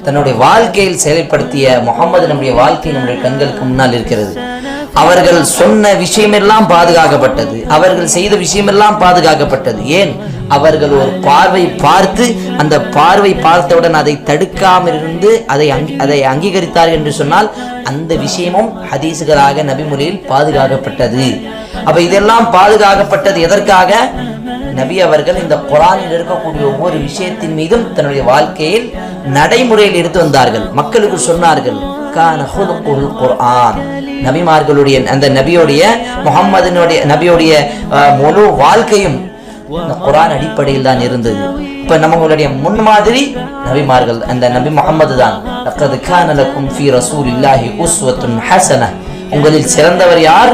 தன்னுடைய வாழ்க்கையில் செயல்படுத்திய முகமது நம்முடைய வாழ்க்கை நம்முடைய கண்களுக்கு முன்னால் இருக்கிறது. அவர்கள் சொன்ன விஷயமெல்லாம் பாதுகாக்கப்பட்டது, அவர்கள் செய்த விஷயமெல்லாம் பாதுகாக்கப்பட்டது. ஏன்? அவர்கள் ஒரு பார்வை பார்த்து அந்த பார்வை பார்த்தவுடன் அதை தடுக்காமல் இருந்து அதை அங்கீகரித்தார்கள் என்று சொன்னால் அந்த விஷயமும் ஹதீசுகளாக நபிமொழியில் பாதுகாக்கப்பட்டது. அப்ப இதெல்லாம் பாதுகாக்கப்பட்டது எதற்காக? நபி அவர்கள் இந்த குர்ஆனில் இருக்கக்கூடிய ஒவ்வொரு விஷயத்தின் மீதும் தன்னுடைய வாழ்க்கையில் நடைமுறையில் எடுத்து வந்தார்கள், மக்களுக்கு சொன்னார்கள். கான ஹுலுகுல் குர்ஆன், நபிமார்களுடைய அந்த நபியுடைய முஹம்மதினுடைய நபியுடைய முழு வாழ்க்கையும் இந்த குர்ஆன் அடிப்படையில் தான் இருந்தது. இப்ப நம்மளுடைய முன்மாதிரி நபிமார்கள் அந்த நபி முஹம்மது தான். லக்கத் கான லக்கும் ஃபீ ரசூலில்லாஹி உஸ்வத்துன் ஹஸனஹ், உங்களில் சிறந்தவர் யார்?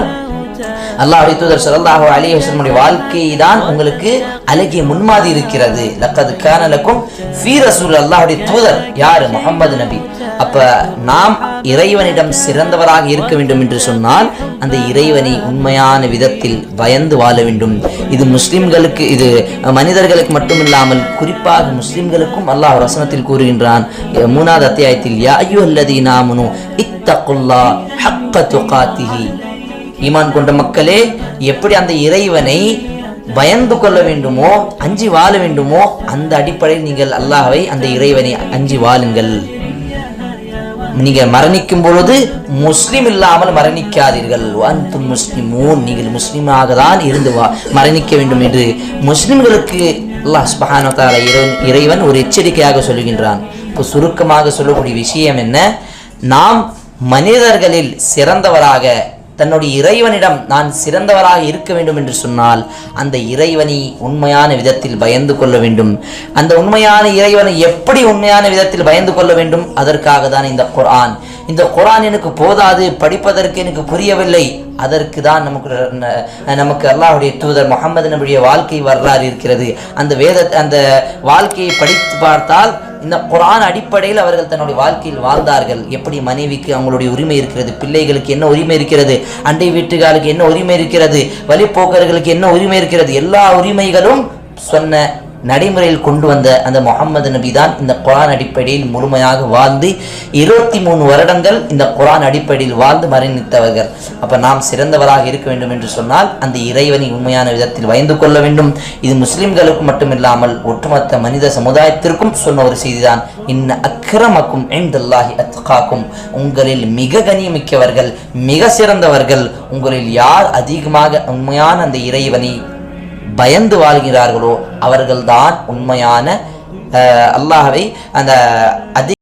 அல்லாஹ்வுடைய தூதர் ஸல்லல்லாஹு அலைஹி வஸல்லம் வாழ்க்கையை தான் உங்களுக்கு அழகிய முன்மாதிரி இருக்கிறது. லக்கத் கான லக்கும் ஃபீ ரசூல், அல்லாஹ்வுடைய தூதர் யார்? முஹம்மது நபி. அப்ப நாம் இறைவனிடம் சிறந்தவராக இருக்க வேண்டும் என்று சொன்னால் அந்த இறைவனை உண்மையான விதத்தில் பயந்து வாழ வேண்டும். இது முஸ்லிம்களுக்கு, இது மனிதர்களுக்கு மட்டுமில்லாமல் குறிப்பாக முஸ்லிம்களுக்கும் அல்லாஹ் வசனத்தில் கூறுகின்றான் 3வது அத்தியாயத்தில், யா அய்யுஹல்லதீன ஆமனூ இத்தகுல்லாஹ் ஹக்க துகாத்திஹி, ஈமான் கொண்ட மக்களே, எப்படி அந்த இறைவனை பயந்து கொள்ள வேண்டுமோ, அஞ்சி வாழ வேண்டுமோ, அந்த அடிப்படையில் நீங்கள் அல்லாஹ்வை அந்த இறைவனை அஞ்சி வாழுங்கள். நீங்க மரணிக்கும் பொழுது முஸ்லிம் இல்லாமல் மரணிக்காதீர்கள். அன்தும் முஸ்லிமூன், நீங்கள் முஸ்லிமாக தான் இருந்து மரணிக்க வேண்டும் என்று முஸ்லிம்களுக்கு அல்லாஹ் சுப்ஹானஹு வ தஆலா இறைவன் ஒரு எச்சரிக்கையாக சொல்லுகின்றான். இப்போ சுருக்கமாக சொல்லக்கூடிய விஷயம் என்ன? நாம் மனிதர்களில் சிறந்தவராக தன்னுடைய இறைவனிடம் நான் சிறந்தவராக இருக்க வேண்டும் என்று சொன்னால் அந்த இறைவனை உண்மையான விதத்தில் பயந்து கொள்ள வேண்டும். அந்த உண்மையான இறைவனை எப்படி உண்மையான விதத்தில் பயந்து கொள்ள வேண்டும்? அதற்காக தான் இந்த குர்ஆன். இந்த குர்ஆன் எனக்கு போதாது, படிப்பதற்கு எனக்கு புரியவில்லை, அதற்கு தான் நமக்கு அல்லாஹ்வுடைய தூதர் முஹம்மது நபியுடைய வாழ்க்கை வரலாறு இருக்கிறது. அந்த வாழ்க்கையை படித்து பார்த்தால் இந்த குர்ஆன் அடிப்படையில் அவர்கள் தன்னுடைய வாழ்க்கையில் வாழ்ந்தார்கள். எப்படி மனைவிக்கு அவங்களுடைய உரிமை இருக்கிறது, பிள்ளைகளுக்கு என்ன உரிமை இருக்கிறது, அண்டை வீட்டுகளுக்கு என்ன உரிமை இருக்கிறது, வழிபோக்கர்களுக்கு என்ன உரிமை இருக்கிறது, எல்லா உரிமைகளும் சொன்ன நடைமுறையில் கொண்டு வந்த அந்த முஹம்மது நபி தான் இந்த குர்ஆன் அடிப்படையில் முழுமையாக வாழ்ந்து 23 வருடங்கள் இந்த குர்ஆன் அடிப்படையில் வாழ்ந்து மரணித்தவர்கள். அப்ப நாம் சிறந்தவராக இருக்க வேண்டும் என்று சொன்னால் அந்த இறைவனை உண்மையான விதத்தில் பயந்து கொள்ள வேண்டும். இது முஸ்லிம்களுக்கு மட்டுமில்லாமல் ஒட்டுமொத்த மனித சமுதாயத்திற்கும் சொன்ன ஒரு செய்திதான். இன்ன அக்ரமக்கும் இன்தல்லாஹி அத்காக்கும், உங்களில் மிக கண்ணியமிக்கவர்கள், மிக சிறந்தவர்கள், உங்களில் யார் அதிகமாக உண்மையான அந்த இறைவனை பயந்து வாழ்கிறார்களோ அவர்கள்தான் உண்மையான அல்லாஹ்வை அந்த